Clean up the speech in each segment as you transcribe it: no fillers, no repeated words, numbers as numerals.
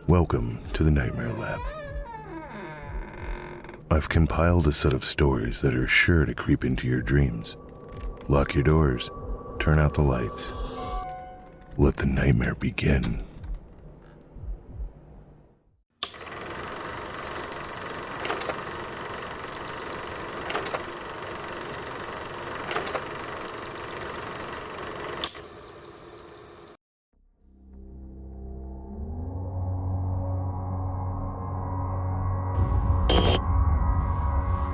Welcome to the Nightmare Lab. I've compiled a set of stories that are sure to creep into your dreams. Lock your doors, turn out the lights. Let the nightmare begin.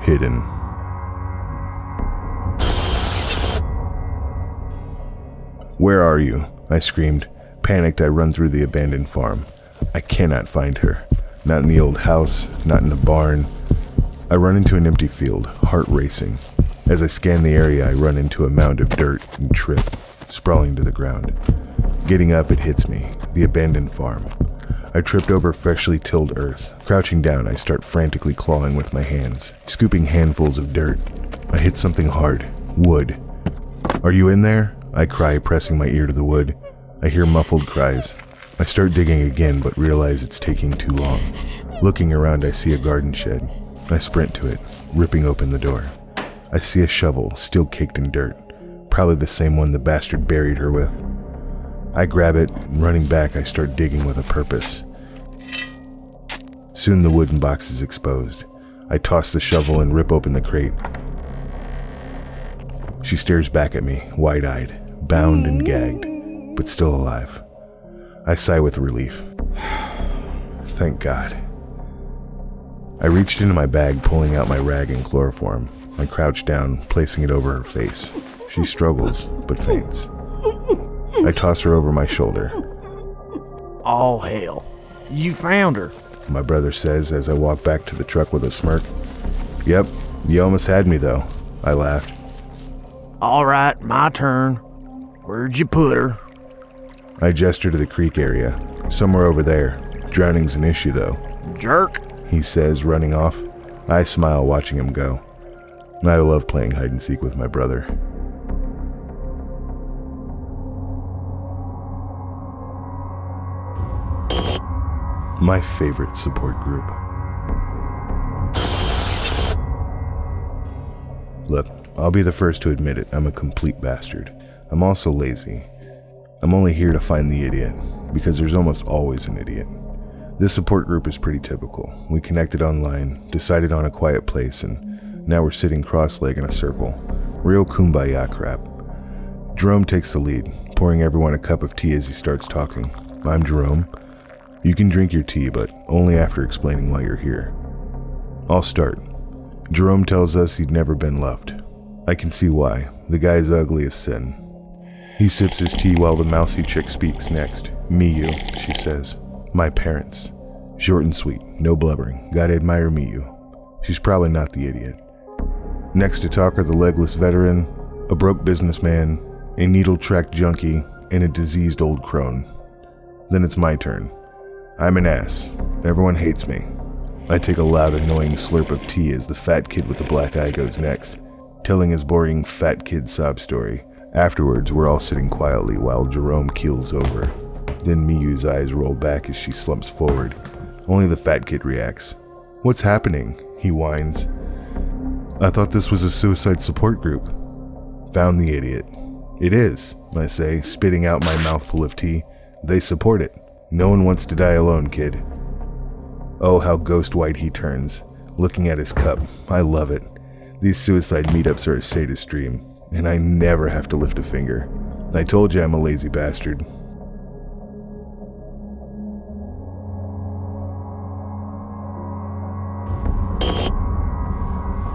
Hidden. Where are you? I screamed. Panicked, I run through the abandoned farm. I cannot find her. Not in the old house, not in the barn. I run into an empty field, heart racing. As I scan the area, I run into a mound of dirt and trip, sprawling to the ground. Getting up, it hits me. The abandoned farm. I tripped over freshly tilled earth. Crouching down, I start frantically clawing with my hands, scooping handfuls of dirt. I hit something hard. Wood. Are you in there? I cry, pressing my ear to the wood. I hear muffled cries. I start digging again, but realize it's taking too long. Looking around, I see a garden shed. I sprint to it, ripping open the door. I see a shovel, still caked in dirt. Probably the same one the bastard buried her with. I grab it, and running back, I start digging with a purpose. Soon the wooden box is exposed. I toss the shovel and rip open the crate. She stares back at me, wide-eyed, bound and gagged, but still alive. I sigh with relief. Thank God. I reached into my bag, pulling out my rag and chloroform. I crouch down, placing it over her face. She struggles, but faints. I toss her over my shoulder. All hell. You found her, my brother says as I walk back to the truck with a smirk. Yep, you almost had me though, I laughed. All right, my turn. Where'd you put her? I gesture to the creek area. Somewhere over there. Drowning's an issue though. Jerk, he says, running off. I smile watching him go. I love playing hide and seek with my brother. My favorite support group. Look, I'll be the first to admit it, I'm a complete bastard. I'm also lazy. I'm only here to find the idiot, because there's almost always an idiot. This support group is pretty typical. We connected online, decided on a quiet place, and now we're sitting cross-legged in a circle. Real kumbaya crap. Jerome takes the lead, pouring everyone a cup of tea as he starts talking. I'm Jerome. You can drink your tea, but only after explaining why you're here. I'll start. Jerome tells us he'd never been loved. I can see why. The guy's ugly as sin. He sips his tea while the mousy chick speaks next. Miyu, she says. My parents. Short and sweet, no blubbering. Gotta admire Miyu. She's probably not the idiot. Next to talk are the legless veteran, a broke businessman, a needle-tracked junkie, and a diseased old crone. Then it's my turn. I'm an ass. Everyone hates me. I take a loud, annoying slurp of tea as the fat kid with the black eye goes next, telling his boring fat kid sob story. Afterwards, we're all sitting quietly while Jerome keels over. Then Miyu's eyes roll back as she slumps forward. Only the fat kid reacts. What's happening? He whines. I thought this was a suicide support group. Found the idiot. It is, I say, spitting out my mouthful of tea. They support it. No one wants to die alone, kid. Oh, how ghost white he turns, looking at his cup. I love it. These suicide meetups are a sadist dream, and I never have to lift a finger. I told you I'm a lazy bastard.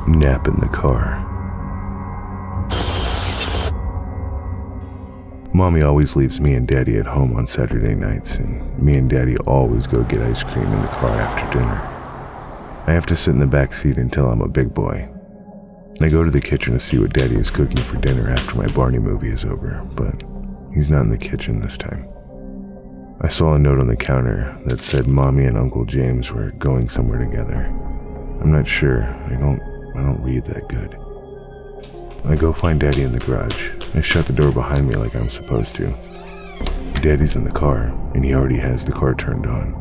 Nap in the car. Mommy always leaves me and Daddy at home on Saturday nights, and me and Daddy always go get ice cream in the car after dinner. I have to sit in the back seat until I'm a big boy. I go to the kitchen to see what Daddy is cooking for dinner after my Barney movie is over, but he's not in the kitchen this time. I saw a note on the counter that said Mommy and Uncle James were going somewhere together. I'm not sure. I don't read that good. I go find Daddy in the garage. I shut the door behind me like I'm supposed to. Daddy's in the car, and he already has the car turned on.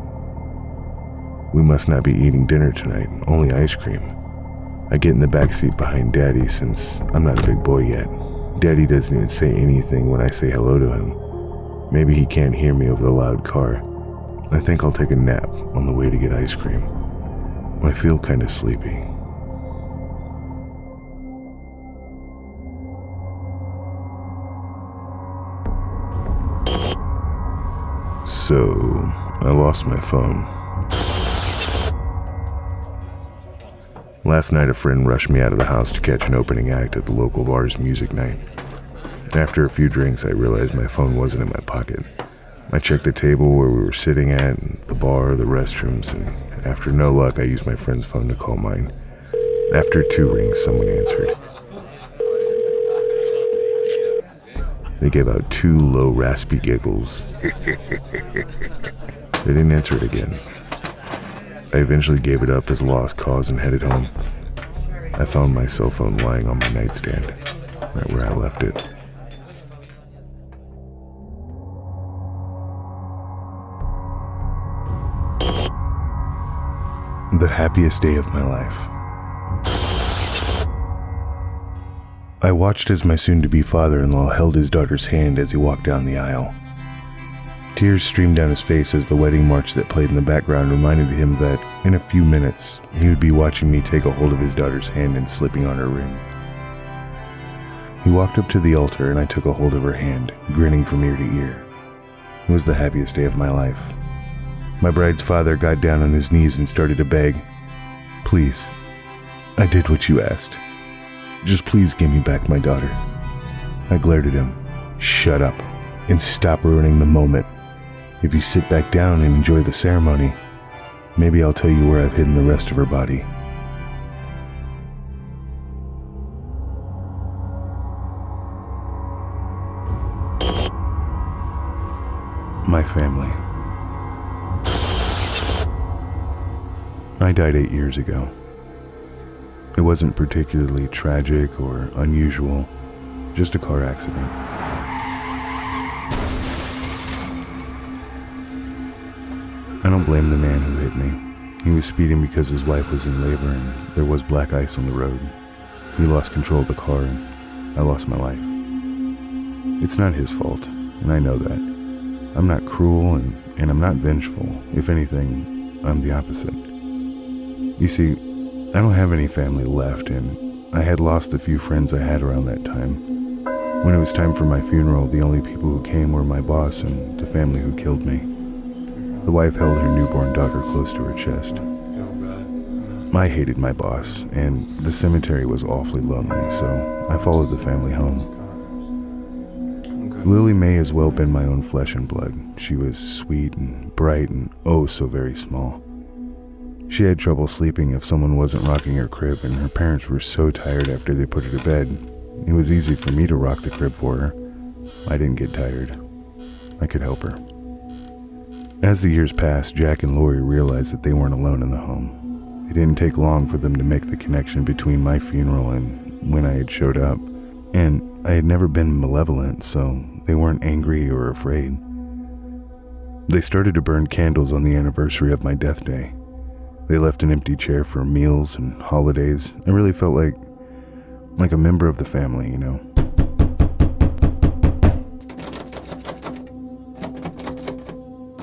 We must not be eating dinner tonight, only ice cream. I get in the back seat behind Daddy since I'm not a big boy yet. Daddy doesn't even say anything when I say hello to him. Maybe he can't hear me over the loud car. I think I'll take a nap on the way to get ice cream. I feel kind of sleepy. So, I lost my phone. Last night a friend rushed me out of the house to catch an opening act at the local bar's music night. After a few drinks, I realized my phone wasn't in my pocket. I checked the table where we were sitting at, the bar, the restrooms, and after no luck, I used my friend's phone to call mine. After 2 rings, someone answered. They gave out 2 low, raspy giggles. They didn't answer it again. I eventually gave it up as a lost cause and headed home. I found my cell phone lying on my nightstand, right where I left it. The happiest day of my life. I watched as my soon-to-be father-in-law held his daughter's hand as he walked down the aisle. Tears streamed down his face as the wedding march that played in the background reminded him that in a few minutes he would be watching me take a hold of his daughter's hand and slipping on her ring. He walked up to the altar and I took a hold of her hand, grinning from ear to ear. It was the happiest day of my life. My bride's father got down on his knees and started to beg, "Please, I did what you asked. Just please give me back my daughter." I glared at him. "Shut up and stop ruining the moment. If you sit back down and enjoy the ceremony, maybe I'll tell you where I've hidden the rest of her body." My family. I died 8 years ago. It wasn't particularly tragic or unusual, just a car accident. I don't blame the man who hit me. He was speeding because his wife was in labor and there was black ice on the road. He lost control of the car and I lost my life. It's not his fault, and I know that. I'm not cruel and I'm not vengeful. If anything, I'm the opposite. You see, I don't have any family left, and I had lost the few friends I had around that time. When it was time for my funeral, the only people who came were my boss and the family who killed me. The wife held her newborn daughter close to her chest. I hated my boss, and the cemetery was awfully lonely, so I followed the family home. Lily may as well been my own flesh and blood. She was sweet and bright and oh so very small. She had trouble sleeping if someone wasn't rocking her crib, and her parents were so tired after they put her to bed. It was easy for me to rock the crib for her. I didn't get tired. I could help her. As the years passed, Jack and Lori realized that they weren't alone in the home. It didn't take long for them to make the connection between my funeral and when I had showed up. And I had never been malevolent, so they weren't angry or afraid. They started to burn candles on the anniversary of my death day. They left an empty chair for meals and holidays. I really felt like a member of the family, you know.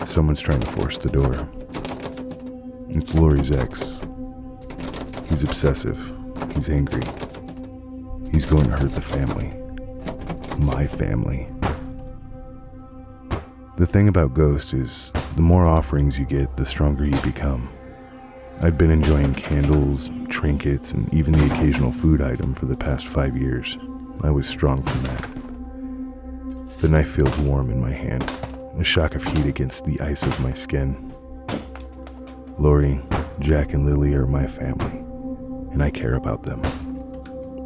Someone's trying to force the door. It's Lori's ex. He's obsessive. He's angry. He's going to hurt the family. My family. The thing about Ghost is, the more offerings you get, the stronger you become. I'd been enjoying candles, trinkets, and even the occasional food item for the past 5 years. I was strong from that. The knife feels warm in my hand, a shock of heat against the ice of my skin. Lori, Jack, and Lily are my family, and I care about them.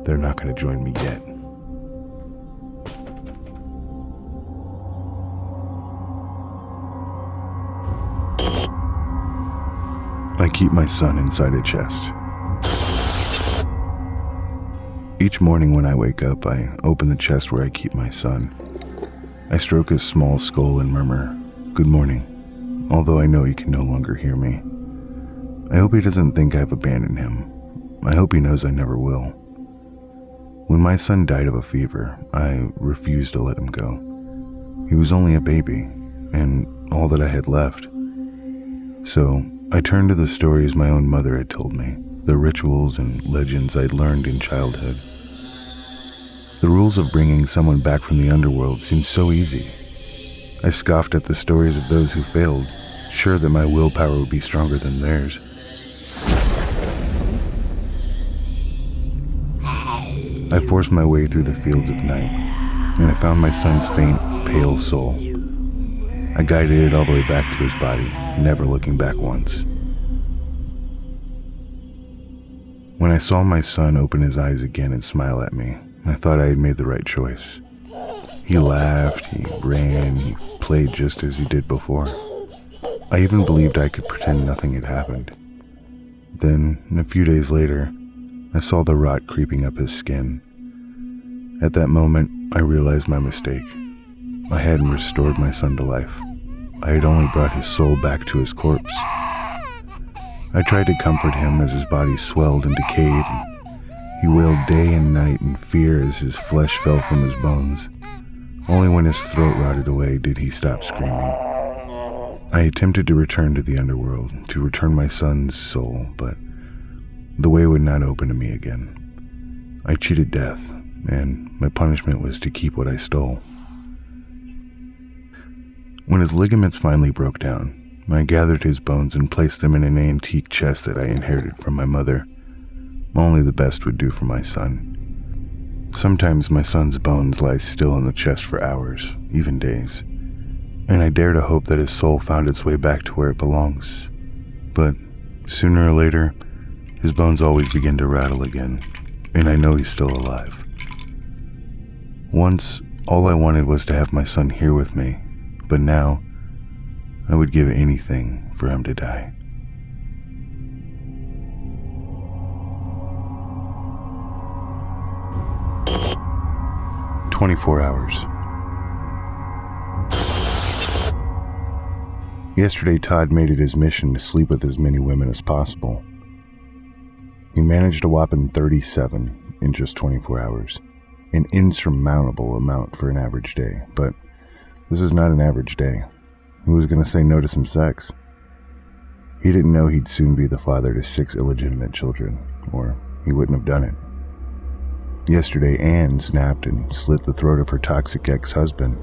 They're not going to join me yet. I keep my son inside a chest. Each morning when I wake up, I open the chest where I keep my son. I stroke his small skull and murmur, "Good morning," although I know he can no longer hear me. I hope he doesn't think I've abandoned him. I hope he knows I never will. When my son died of a fever, I refused to let him go. He was only a baby, and all that I had left. So I turned to the stories my own mother had told me, the rituals and legends I'd learned in childhood. The rules of bringing someone back from the underworld seemed so easy. I scoffed at the stories of those who failed, sure that my willpower would be stronger than theirs. I forced my way through the fields of night, and I found my son's faint, pale soul. I guided it all the way back to his body, never looking back once. When I saw my son open his eyes again and smile at me, I thought I had made the right choice. He laughed, he ran, he played just as he did before. I even believed I could pretend nothing had happened. Then, a few days later, I saw the rot creeping up his skin. At that moment, I realized my mistake. I hadn't restored my son to life. I had only brought his soul back to his corpse. I tried to comfort him as his body swelled and decayed, and he wailed day and night in fear as his flesh fell from his bones. Only when his throat rotted away did he stop screaming. I attempted to return to the underworld, to return my son's soul, but the way would not open to me again. I cheated death, and my punishment was to keep what I stole. When his ligaments finally broke down, I gathered his bones and placed them in an antique chest that I inherited from my mother. Only the best would do for my son. Sometimes my son's bones lie still in the chest for hours, even days, and I dare to hope that his soul found its way back to where it belongs. But sooner or later, his bones always begin to rattle again, and I know he's still alive. Once, all I wanted was to have my son here with me, but now, I would give anything for him to die. "24 hours. Yesterday, Todd made it his mission to sleep with as many women as possible. He managed a whopping 37 in just 24 hours, an insurmountable amount for an average day, but this is not an average day. Who was going to say no to some sex? He didn't know he'd soon be the father to 6 illegitimate children, or he wouldn't have done it. Yesterday, Anne snapped and slit the throat of her toxic ex-husband.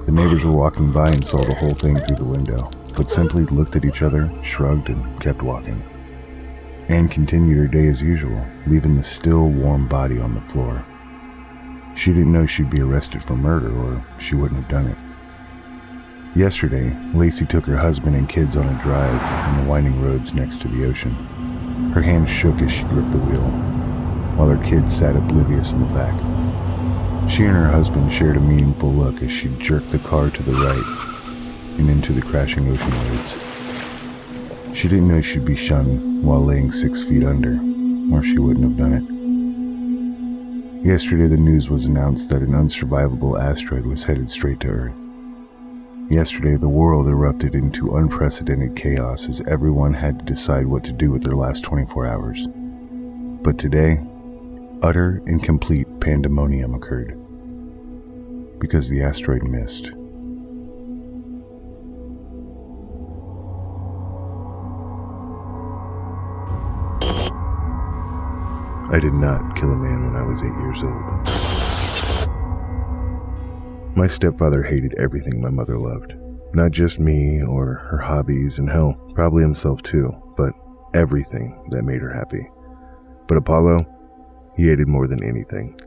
The neighbors were walking by and saw the whole thing through the window, but simply looked at each other, shrugged, and kept walking. Anne continued her day as usual, leaving the still, warm body on the floor. She didn't know she'd be arrested for murder, or she wouldn't have done it. Yesterday, Lacey took her husband and kids on a drive on the winding roads next to the ocean. Her hands shook as she gripped the wheel, while her kids sat oblivious in the back. She and her husband shared a meaningful look as she jerked the car to the right and into the crashing ocean waves. She didn't know she'd be shunned while laying 6 feet under, or she wouldn't have done it. Yesterday, the news was announced that an unsurvivable asteroid was headed straight to Earth. Yesterday, the world erupted into unprecedented chaos as everyone had to decide what to do with their last 24 hours. But today, utter and complete pandemonium occurred, because the asteroid missed. I did not kill a man when I was 8 years old. My stepfather hated everything my mother loved. Not just me or her hobbies, and hell, probably himself too, but everything that made her happy. But Apollo, he hated more than anything.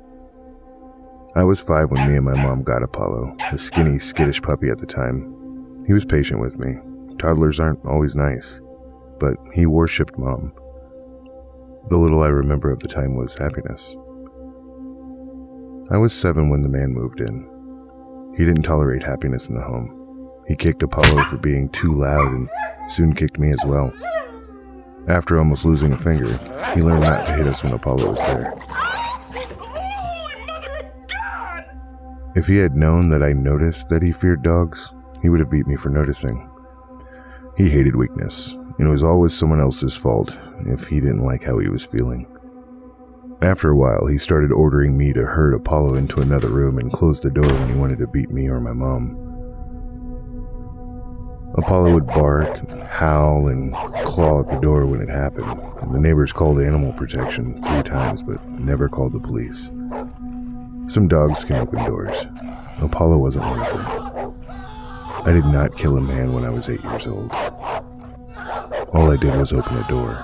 I was 5 when me and my mom got Apollo, a skinny, skittish puppy at the time. He was patient with me. Toddlers aren't always nice, but he worshipped Mom. The little I remember of the time was happiness. I was 7 when the man moved in. He didn't tolerate happiness in the home. He kicked Apollo for being too loud and soon kicked me as well. After almost losing a finger, he learned not to hit us when Apollo was there. If he had known that I noticed that he feared dogs, he would have beat me for noticing. He hated weakness, and it was always someone else's fault if he didn't like how he was feeling. After a while, he started ordering me to herd Apollo into another room and close the door when he wanted to beat me or my mom. Apollo would bark, howl, and claw at the door when it happened, and the neighbors called animal protection 3 times but never called the police. Some dogs can open doors. Apollo wasn't one of them. I did not kill a man when I was 8 years old. All I did was open a door.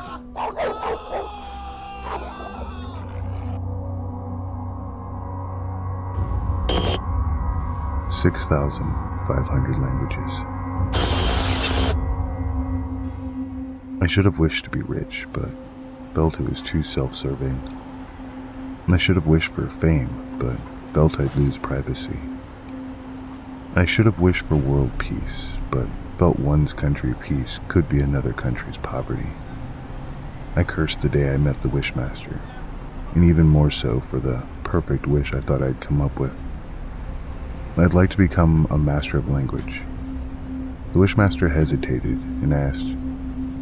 "6,500 languages. I should have wished to be rich, but felt it was too self-serving. I should have wished for fame, but felt I'd lose privacy. I should have wished for world peace, but felt one's country peace could be another country's poverty. I cursed the day I met the Wishmaster, and even more so for the perfect wish I thought I'd come up with. I'd like to become a master of language." The Wishmaster hesitated and asked,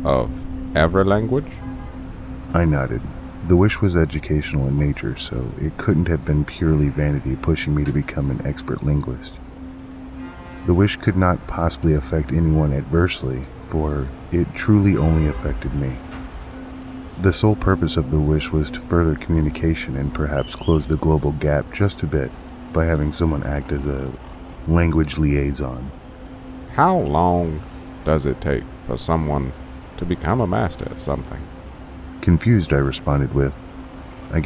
"Of every language?" I nodded. The wish was educational in nature, so it couldn't have been purely vanity pushing me to become an expert linguist. The wish could not possibly affect anyone adversely, for it truly only affected me. The sole purpose of the wish was to further communication and perhaps close the global gap just a bit by having someone act as a language liaison. How long does it take for someone to become a master at something? Confused, I responded with, I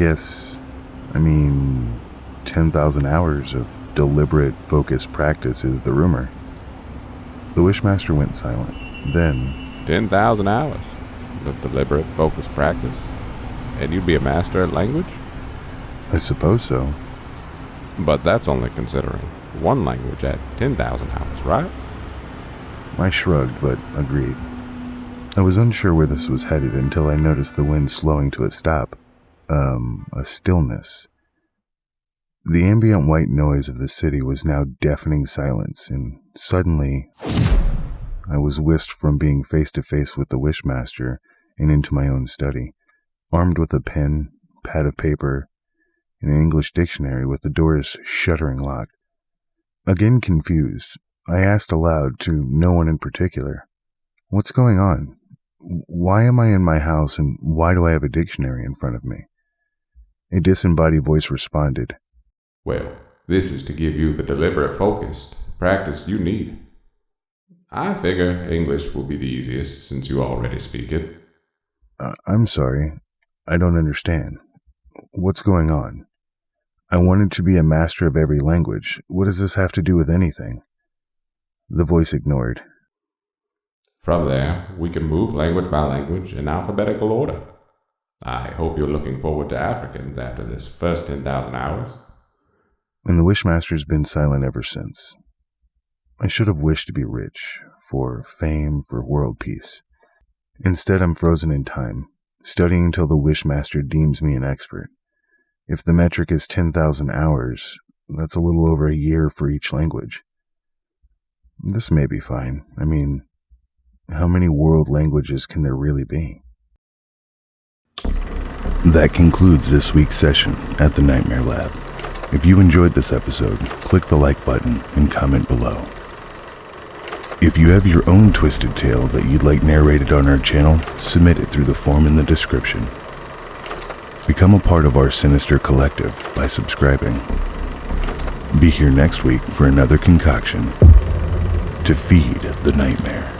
mean, 10,000 hours of deliberate, focused practice is the rumor. The Wishmaster went silent. Then, 10,000 hours of deliberate, focused practice? And you'd be a master at language? I suppose so. But that's only considering one language at 10,000 hours, right? I shrugged, but agreed. I was unsure where this was headed until I noticed the wind slowing to a stop. A stillness. The ambient white noise of the city was now deafening silence, and suddenly, I was whisked from being face to face with the Wishmaster and into my own study, armed with a pen, pad of paper, and an English dictionary with the doors shuddering locked. Again confused, I asked aloud to no one in particular, "What's going on? Why am I in my house, and why do I have a dictionary in front of me?" A disembodied voice responded, "Well, this is to give you the deliberate, focused practice you need. I figure English will be the easiest since you already speak it." I'm sorry. I don't understand. What's going on? I wanted to be a master of every language. What does this have to do with anything? The voice ignored. From there, we can move language by language in alphabetical order. I hope you're looking forward to Africans after this first 10,000 hours. And the Wishmaster's been silent ever since. I should have wished to be rich, for fame, for world peace. Instead, I'm frozen in time, studying until the Wishmaster deems me an expert. If the metric is 10,000 hours, that's a little over a year for each language. This may be fine. I mean, how many world languages can there really be? That concludes this week's session at the Nightmare Lab. If you enjoyed this episode, click the like button and comment below. If you have your own twisted tale that you'd like narrated on our channel, submit it through the form in the description. Become a part of our sinister collective by subscribing. Be here next week for another concoction to feed the nightmare.